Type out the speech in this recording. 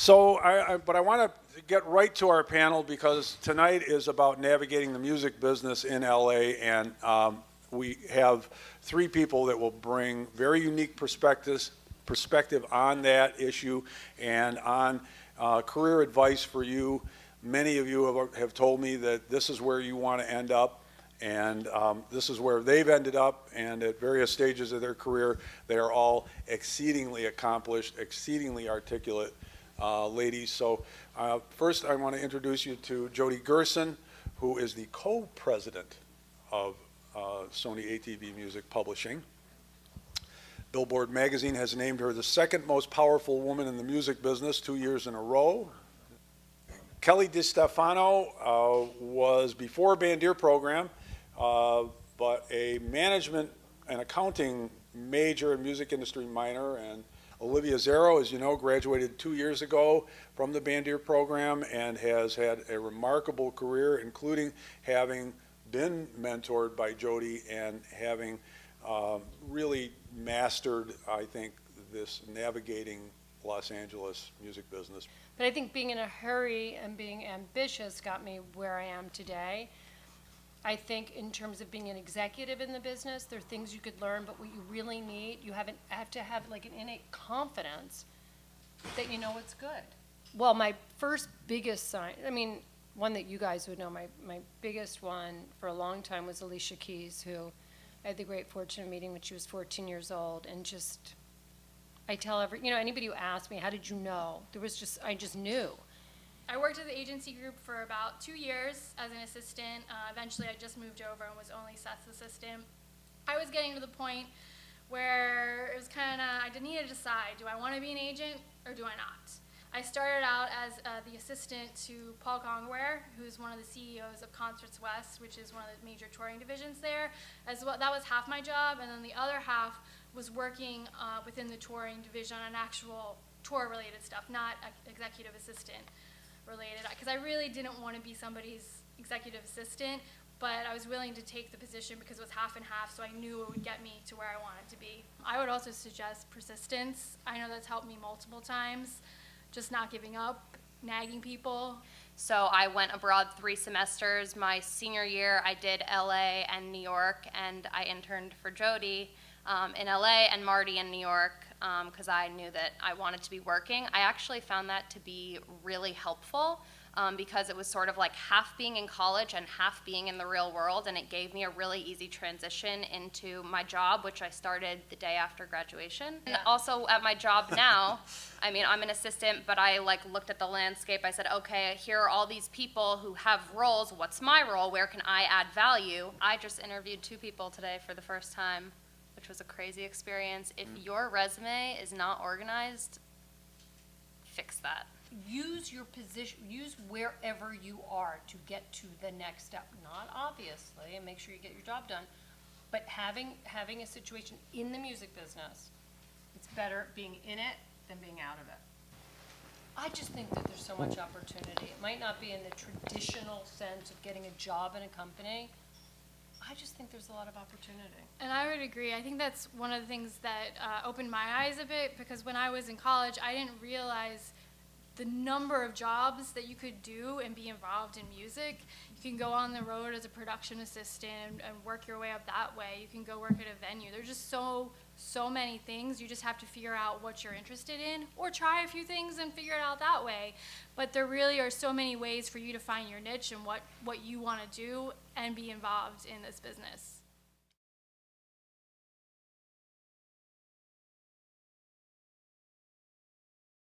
But I want to get right to our panel because tonight is about navigating the music business in LA, and we have three people that will bring very unique perspective on that issue and on career advice for you. Many of you have told me that this is where you want to end up, and this is where they've ended up, and at various stages of their career, they are all exceedingly accomplished, exceedingly articulate ladies. So first I want to introduce you to Jody Gerson, who is the co-president of Sony ATV Music Publishing. Billboard magazine has named her the second most powerful woman in the music business 2 years in a row. Kelly DiStefano was before Bandier program, but a management and accounting major and music industry minor, and Olivia Zaro, as you know, graduated 2 years ago from the Bandier program and has had a remarkable career, including having been mentored by Jody and having really mastered, I think, this navigating Los Angeles music business. But I think being in a hurry and being ambitious got me where I am today. I think in terms of being an executive in the business, there are things you could learn, but what you really need, you have to have like an innate confidence that you know what's good. Well, my first biggest sign, I mean, one that you guys would know, my biggest one for a long time was Alicia Keys, who I had the great fortune of meeting when she was 14 years old, and just, I tell anybody who asks me, how did you know? I just knew. I worked at the agency group for about 2 years as an assistant. Eventually I just moved over and was only Seth's assistant. I was getting to the point where it was I needed to decide, do I want to be an agent or do I not? I started out as the assistant to Paul Kongware, who's one of the CEOs of Concerts West, which is one of the major touring divisions there. As well, that was half my job, and then the other half was working within the touring division on actual tour-related stuff, not executive assistant related, because I really didn't want to be somebody's executive assistant, but I was willing to take the position because it was half and half, so I knew it would get me to where I wanted to be. I would also suggest persistence. I know that's helped me multiple times, just not giving up, nagging people. So I went abroad 3 semesters. My senior year, I did LA and New York, and I interned for Jody in LA and Marty in New York because I knew that I wanted to be working. I actually found that to be really helpful because it was sort of like half being in college and half being in the real world, and it gave me a really easy transition into my job, which I started the day after graduation. And also at my job now, I mean, I'm an assistant, but I looked at the landscape. I said, okay, here are all these people who have roles. What's my role? Where can I add value? I just interviewed 2 people today for the first time, which was a crazy experience. If your resume is not organized, fix that. Use your position, use wherever you are to get to the next step. Not obviously, and make sure you get your job done, but having a situation in the music business, it's better being in it than being out of it. I just think that there's so much opportunity. It might not be in the traditional sense of getting a job in a company. I just think there's a lot of opportunity. And I would agree. I think that's one of the things that opened my eyes a bit, because when I was in college, I didn't realize the number of jobs that you could do and be involved in music. You can go on the road as a production assistant and work your way up that way. You can go work at a venue. There's just so many things. You just have to figure out what you're interested in, or try a few things and figure it out that way. But there really are so many ways for you to find your niche and what you want to do and be involved in this business.